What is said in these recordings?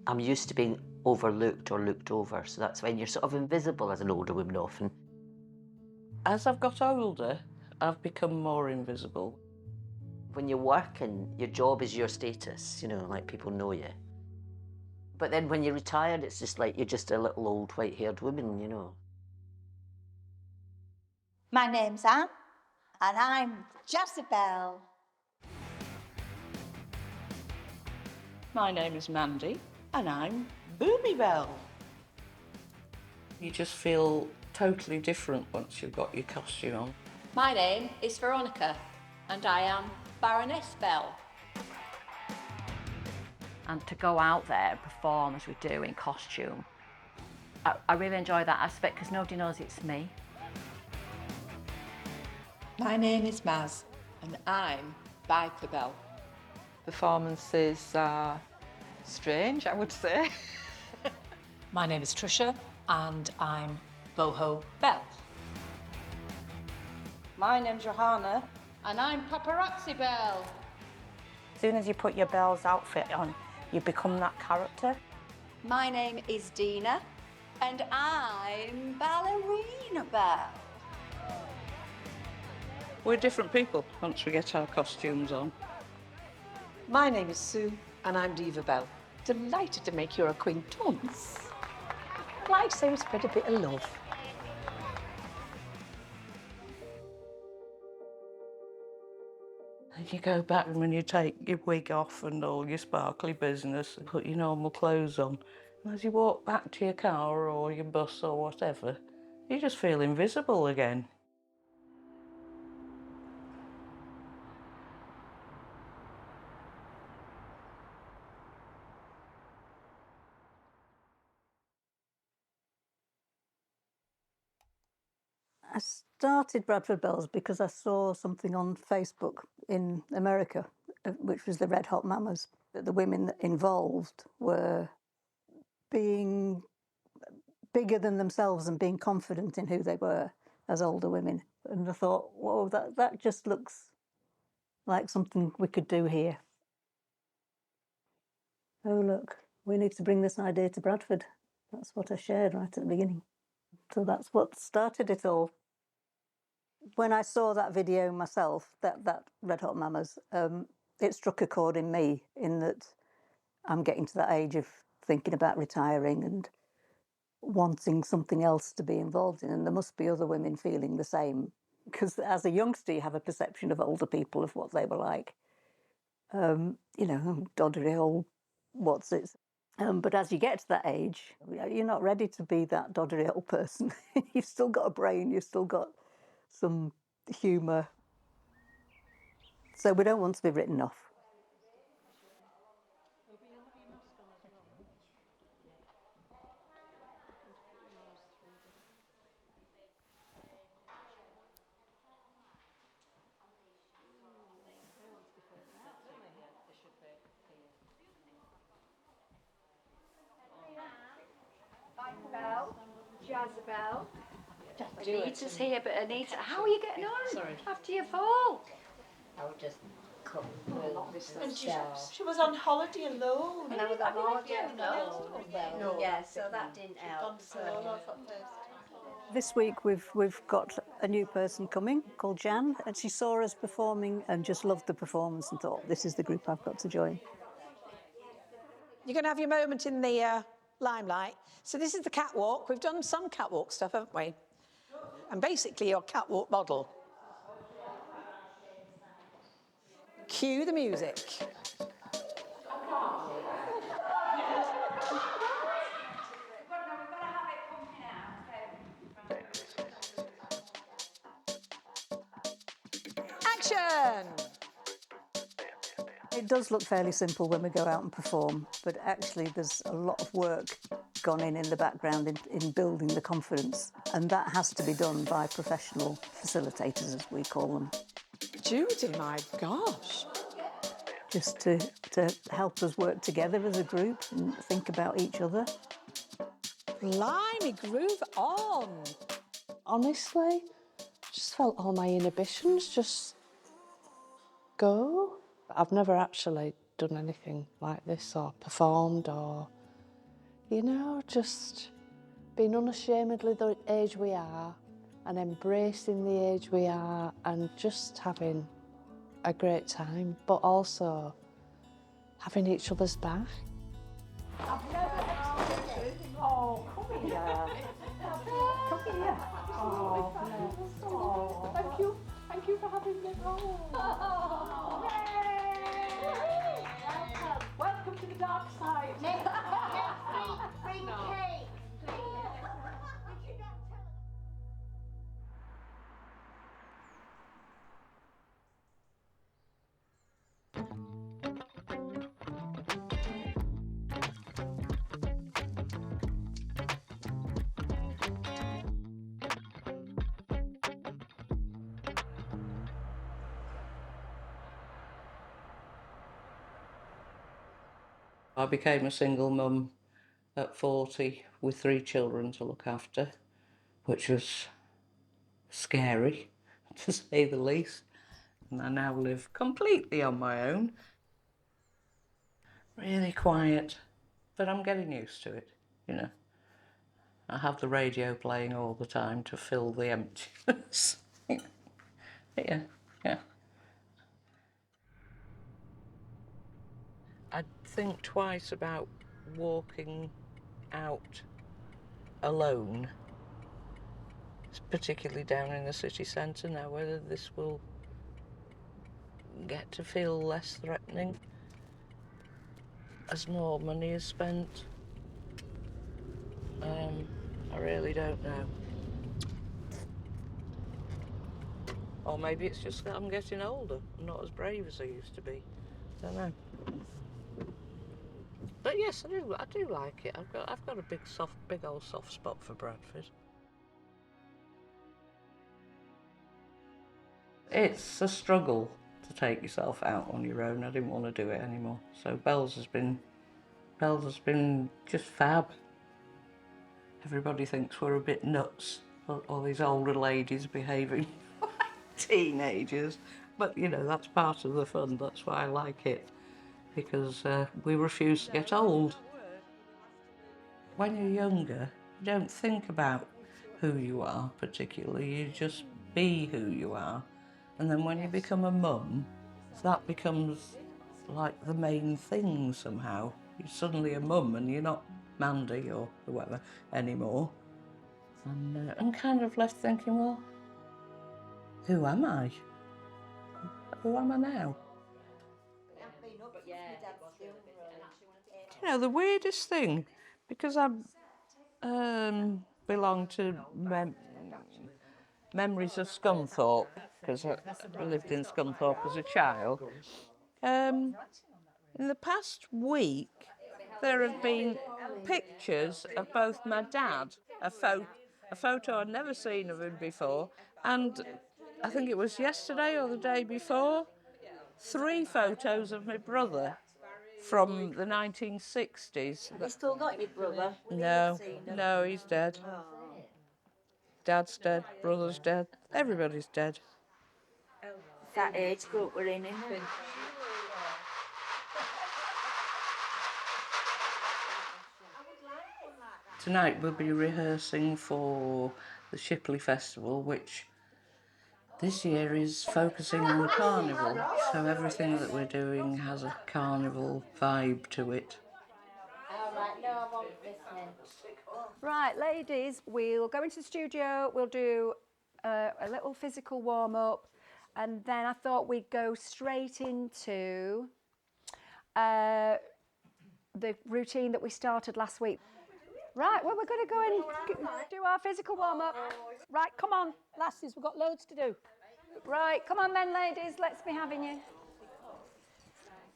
I'm used to being overlooked or looked over, so that's when you're sort of invisible as an older woman often. As I've got older, I've become more invisible. When you're working, your job is your status, you know, like people know you. But then when you're retired, it's just like you're just a little old white-haired woman, you know. My name's Anne, and I'm Jezebel. My name is Mandy, and I'm Booby Bell. You just feel totally different once you've got your costume on. My name is Veronica, and I am Baroness Bell. And to go out there and perform as we do in costume, I really enjoy that aspect because nobody knows it's me. My name is Maz, and I'm Biker Bell. Performances are strange, I would say. My name is Trisha, and I'm Boho Bell. My name's Johanna. And I'm Paparazzi Bell. As soon as you put your Belle's outfit on, you become that character. My name is Dina, and I'm Ballerina Bell. We're different people once we get our costumes on. My name is Sue, and I'm Diva Bell. Delighted to make your acquaintance. I'd like to say we spread a bit of love. And you go back when you take your wig off and all your sparkly business and put your normal clothes on. And as you walk back to your car or your bus or whatever, you just feel invisible again. I started Bradford Bells because I saw something on Facebook in America, which was the Red Hot Mamas. The women involved were being bigger than themselves and being confident in who they were as older women. And I thought, whoa, that just looks like something we could do here. Oh, look, we need to bring this idea to Bradford. That's what I shared right at the beginning. So that's what started it all. When I saw that video myself, that Red Hot Mamas, it struck a chord in me in that I'm getting to that age of thinking about retiring and wanting something else to be involved in, and there must be other women feeling the same. Because as a youngster, you have a perception of older people, of what they were like. You know, doddery old what's-its. But as you get to that age, you're not ready to be that doddery old person. You've still got a brain, you've still got some humour. So we don't want to be written off. Bell, Jezebel. Anita's here, but Anita, how are you getting on after your fall? I would just cut And she was on holiday alone. And I was on holiday alone. No. Yeah, so that didn't help. This week we've got a new person coming called Jan, and she saw us performing and just loved the performance and thought, this is the group I've got to join. You're going to have your moment in the limelight. So this is the catwalk. We've done some catwalk stuff, haven't we? And basically your catwalk model. Cue the music. Action! It does look fairly simple when we go out and perform, but actually there's a lot of work gone in the background in building the confidence, and that has to be done by professional facilitators, as we call them. Judy, my gosh. Just to help us work together as a group and think about each other. Blimey, groove on. Honestly, just felt all my inhibitions just go. I've never actually done anything like this or performed or, you know, just being unashamedly the age we are and embracing the age we are and just having a great time, but also having each other's back. Oh, come here. Come here. Oh, thank you. Thank you for having me. Oh. Yay. Welcome to the dark side. Free cake, please. I became a single mum at 40 with 3 children to look after, which was scary, to say the least. And I now live completely on my own. Really quiet, but I'm getting used to it, you know. I have the radio playing all the time to fill the emptiness. Yeah. I'd think twice about walking out alone, particularly down in the city centre now, whether this will get to feel less threatening as more money is spent. I really don't know. Or maybe it's just that I'm getting older. I'm not as brave as I used to be. Don't know. But yes, I do like it. I've got a big old soft spot for Bradford. It's a struggle to take yourself out on your own. I didn't want to do it anymore. So Bells has been just fab. Everybody thinks we're a bit nuts, all these older ladies behaving like teenagers. But, you know, that's part of the fun. That's why I like it, because we refuse to get old. When you're younger, you don't think about who you are particularly. You just be who you are. And then when you become a mum, that becomes like the main thing somehow. You're suddenly a mum and you're not Mandy or whoever anymore. And I'm kind of left thinking, well, who am I? Who am I now? You know, the weirdest thing, because I belong to Memories of Scunthorpe, because I lived in Scunthorpe as a child. In the past week, there have been pictures of both my dad, a photo I'd never seen of him before, and I think it was yesterday or the day before, 3 photos of my brother from the 1960s. Have you still got your brother? No, he's dead. Dad's dead, brother's dead, everybody's dead. That age group we're in, isn't it? Tonight we'll be rehearsing for the Shipley Festival, which this year is focusing on the carnival, so everything that we're doing has a carnival vibe to it. Alright, no, I won't listen. Right, ladies, we'll go into the studio, we'll do a little physical warm-up, and then I thought we'd go straight into the routine that we started last week. Right, well, we're going to go and do our physical warm-up. Right, come on, lasses, we've got loads to do. Right, come on then, ladies, let's be having you.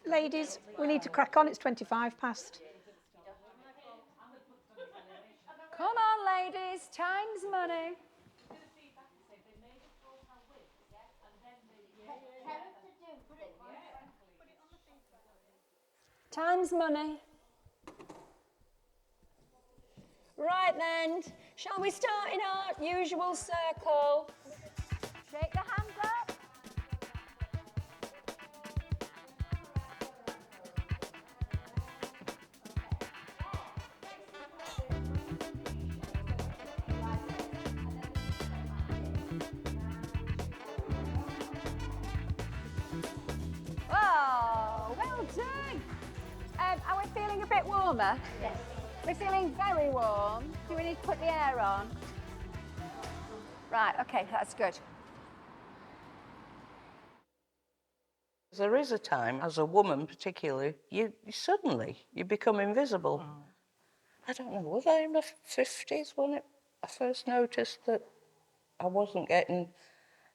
Ladies, we need to crack on, it's 25 past. Come on, ladies, time's money. Time's money. Right then, shall we start in our usual circle? Shake the hands up. Are we feeling a bit warmer? Yes. We're feeling very warm. Do we need to put the air on? Right, okay, that's good. There is a time, as a woman particularly, you suddenly become invisible. I don't know, was I in my 50s when I first noticed that I wasn't getting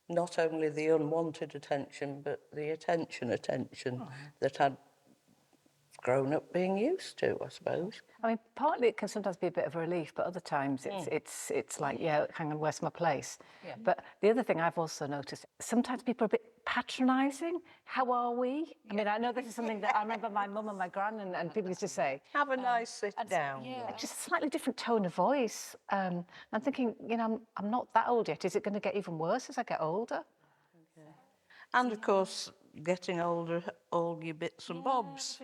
not only the unwanted attention, but the attention that I'd grown up being used to, I suppose. I mean, partly it can sometimes be a bit of a relief, but other times it's like, yeah, hang on, where's my place? Yeah. But the other thing I've also noticed, sometimes people are a bit patronising. How are we? I mean, I know this is something that I remember my mum and my gran and people used to say. Have a nice sit down. Yeah, just a slightly different tone of voice. I'm thinking, you know, I'm not that old yet. Is it going to get even worse as I get older? And of course, getting older, all your bits and bobs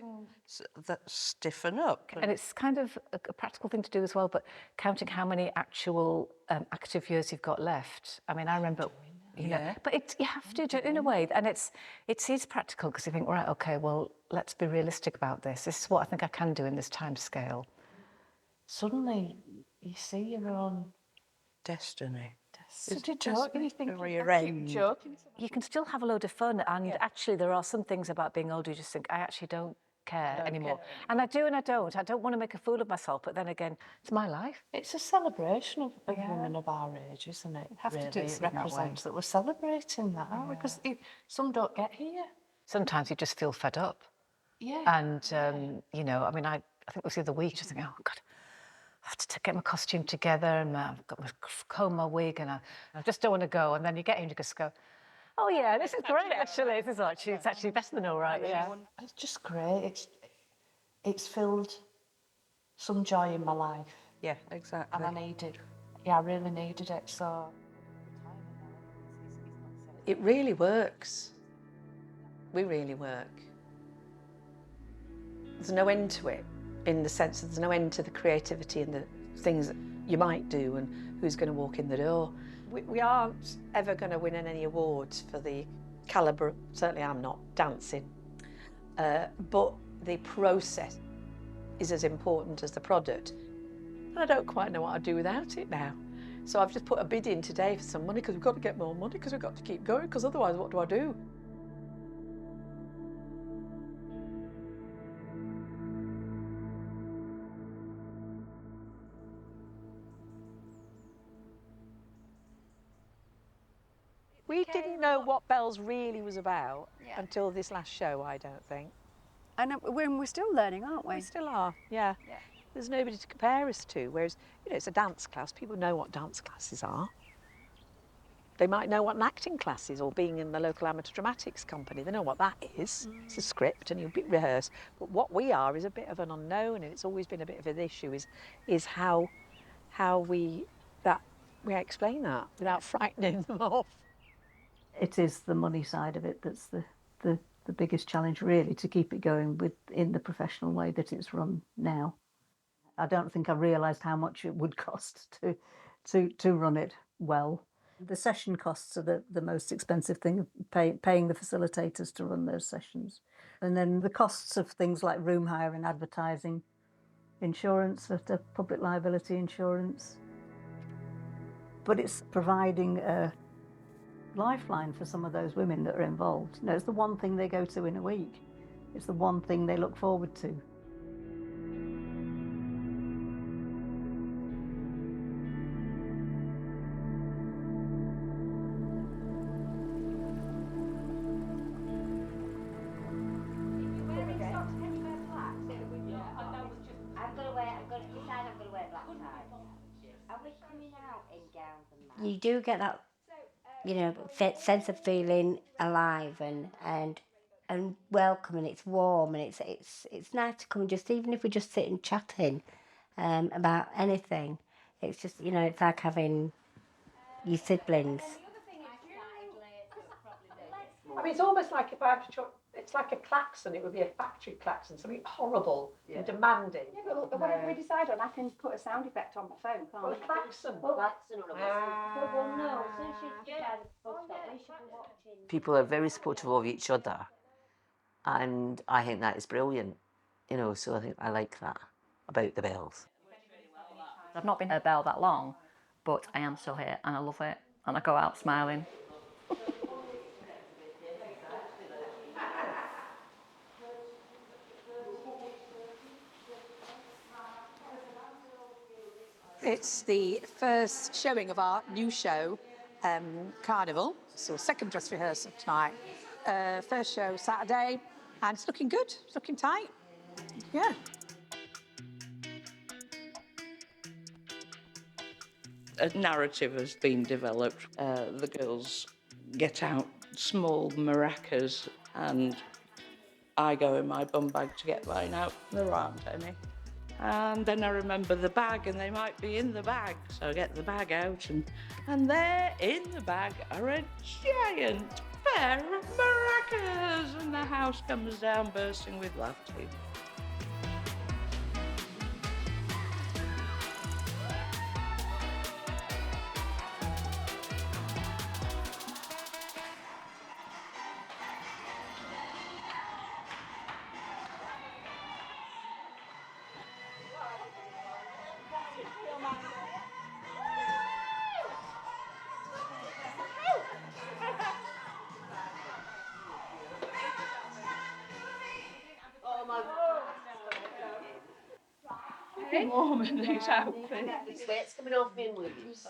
that stiffen up. And it's kind of a practical thing to do as well, but counting how many actual active years you've got left. I mean, I remember, you know, but you have to do it in a way, and it is practical because you think, right, okay, well, let's be realistic about this. This is what I think I can do in this time scale. Suddenly, you see your own destiny. You can still have a load of fun, and actually there are some things about being older you just think, I actually don't care anymore. And I do and I don't. I don't want to make a fool of myself, but then again, it's my life. It's a celebration of women of our age, isn't it? Have to do it It represents that we're celebrating that, aren't we? Because some don't get here. Sometimes you just feel fed up. Yeah. And, you know, I mean, I think it was the other week, just thinking, oh, God, I have to get my costume together, and I've got my comb, my wig, and I just don't want to go. And then you get in and you just go, oh, yeah, this is great, actually. It's actually better than all right, yeah. It's just great. It's filled some joy in my life. Yeah, exactly. And I needed, I really needed it, so. It really works. We really work. There's no end to it, in the sense that there's no end to the creativity and the things that you might do and who's going to walk in the door. We aren't ever going to win any awards for the calibre, certainly I'm not, dancing. But the process is as important as the product. And I don't quite know what I'd do without it now. So I've just put a bid in today for some money because we've got to get more money because we've got to keep going, because otherwise what do I do? We didn't know what Bells really was about until this last show, I don't think. And we're still learning, aren't we? We still are, yeah. There's nobody to compare us to, whereas, you know, it's a dance class. People know what dance classes are. They might know what an acting class is, or being in the local amateur dramatics company. They know what that is. It's a script and you rehearse. But what we are is a bit of an unknown, and it's always been a bit of an issue, is how we explain that without frightening them off. It is the money side of it that's the biggest challenge, really, to keep it going in the professional way that it's run now. I don't think I realised how much it would cost to run it well. The session costs are the most expensive thing, paying the facilitators to run those sessions. And then the costs of things like room hire and advertising, insurance, the public liability insurance. But it's providing a lifeline for some of those women that are involved. You know, it's the one thing they go to in a week. It's the one thing they look forward to. You do get that, you know, sense of feeling alive and welcome, and it's warm, and it's nice to come, just even if we're just sitting chatting about anything. It's just, you know, it's like having your siblings. I mean, it's almost like if I had to, it's like a klaxon. It would be a factory klaxon, something horrible and demanding. Yeah, but look, whatever we decide on, I can put a sound effect on my phone, can't I? Well, a klaxon. Well, no, since she's by the bus stop, we should be watching. People are very supportive of each other, and I think that is brilliant. You know, so I think I like that about the bells. I've not been a bell that long, but I am still here and I love it. And I go out smiling. It's the first showing of our new show, Carnival. So second dress rehearsal tonight. First show Saturday, and it's looking good. It's looking tight. Yeah. A narrative has been developed. The girls get out small maracas and I go in my bum bag to get mine out. There aren't any. And then I remember the bag and they might be in the bag. So I get the bag out and there in the bag are a giant pair of maracas and the house comes down bursting with laughter. Warm in these outfits. Sweat's coming off me and lose.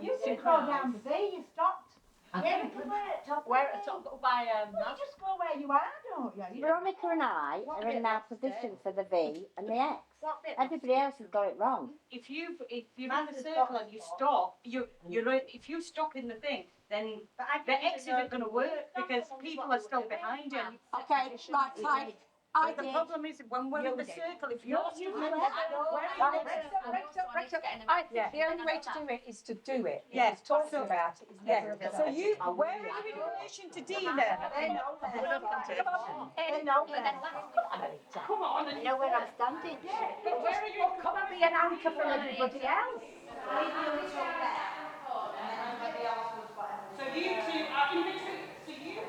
You didn't go down the bay, you stopped. Yeah, you were at top. Where at top by Well, you just go where you are, don't you? Veronica and I are in our position for the V and the X. Everybody else has got it wrong. If you're in the circle and you stop, if you stop in the thing, then the X isn't going to work because people are still behind you. Okay, right, fine. The problem is when we're in the circle, if you're still in I think the only way to do it is to do it. Yes, Talking about it is never a good So idea. where are you in relation to Dina? Come on. I know where I'm standing. Where are you? Come and be an anchor for everybody else. So you two are in between. So you.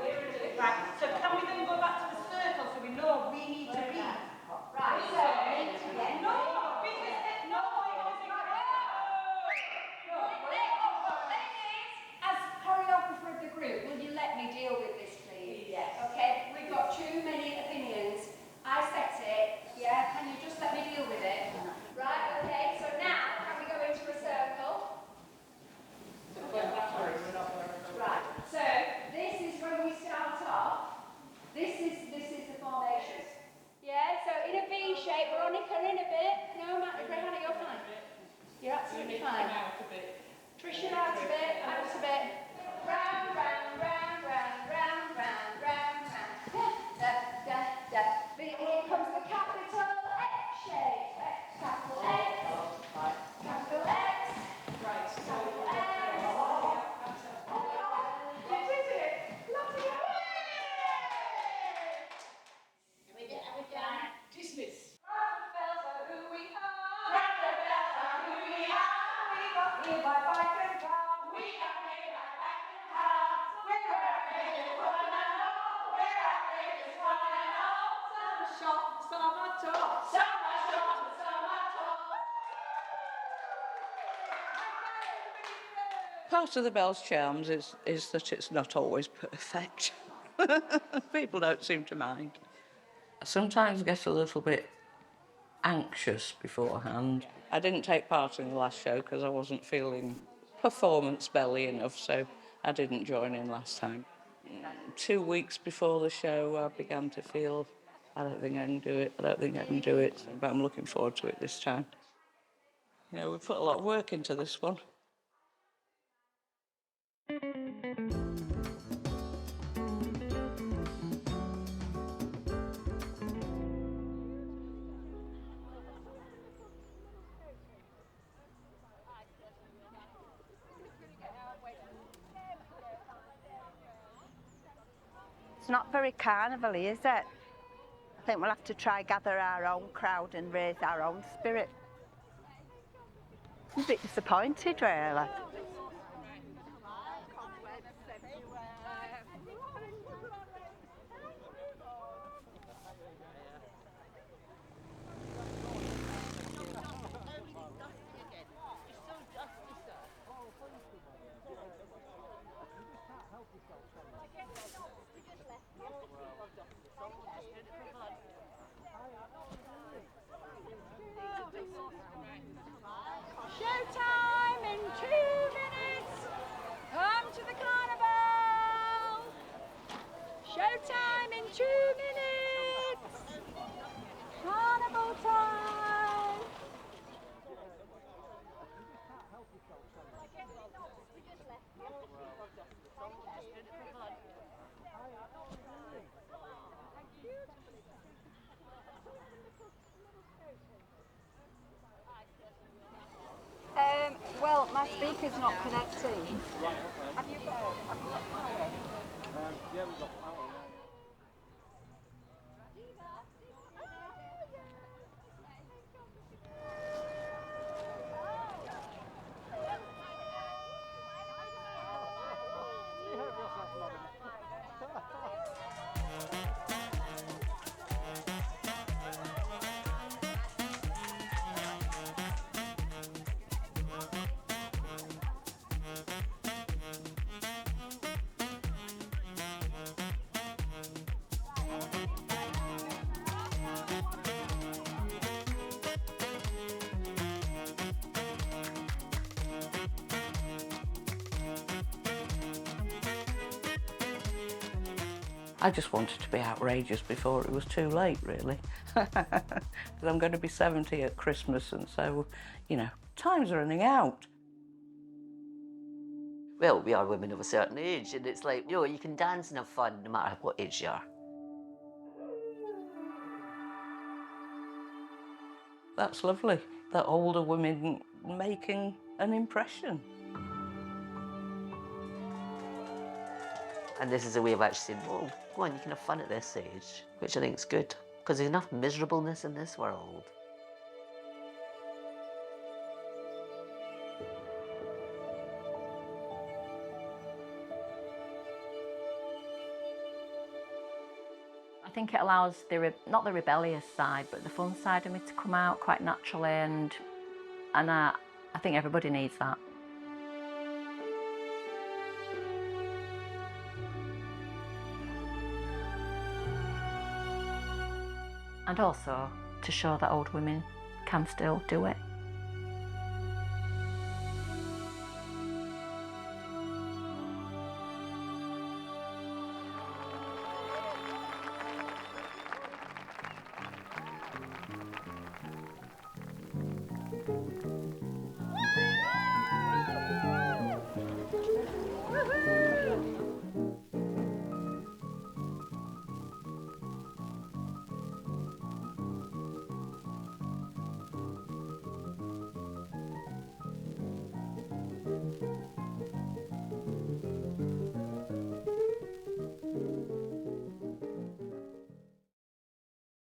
Right. So can we then go back to the circle so we know we need to be? Right, so, No, because no. as choreographer of the group, will you let me deal with this, please? Yes. Okay, we've got too many opinions. I set it, yeah? Can you just let me deal with it? Right, okay, so now, can we go into a circle? Right, so this is when we start off. This is the formation. Yeah, so in a V shape, Veronica in a bit. No, Hannah, you're fine. You're absolutely fine. Trisha out a bit, out a bit. Round, round, round, round, round, round, round, round. Da, da, da. Here comes the capital X shape. Capital X. Capital X. Right. Capital X. You did it. Lovely. Dismiss. Bells are who we are. Bells are who we are. We got here by bike and car. We got here by bike and car. We're outrageous, one and all. We're outrageous, one and all. Some are short, some are tall. Some are short, and some are tall. Part of the bell's charms is that it's not always perfect. People don't seem to mind. I sometimes get a little bit anxious beforehand. I didn't take part in the last show because I wasn't feeling performance belly enough, so I didn't join in last time. 2 weeks before the show, I began to feel, I don't think I can do it, but I'm looking forward to it this time. You know, we put a lot of work into this one. It's not very carnival-y, is it? I think we'll have to try gather our own crowd and raise our own spirit. I'm a bit disappointed, really. Showtime in 2 minutes! Carnival time! Well, my speaker's not connecting. Have you got power? Yeah, we've got power, I just wanted to be outrageous before it was too late, really. Because I'm going to be 70 at Christmas, and so, you know, time's running out. Well, we are women of a certain age, and it's like, you know, you can dance and have fun no matter what age you are. That's lovely, that older women making an impression. And this is a way of actually saying, well, go on, you can have fun at this age, which I think is good, because there's enough miserableness in this world. I think it allows not the rebellious side, but the fun side of me to come out quite naturally, and I think everybody needs that. And also to show that old women can still do it.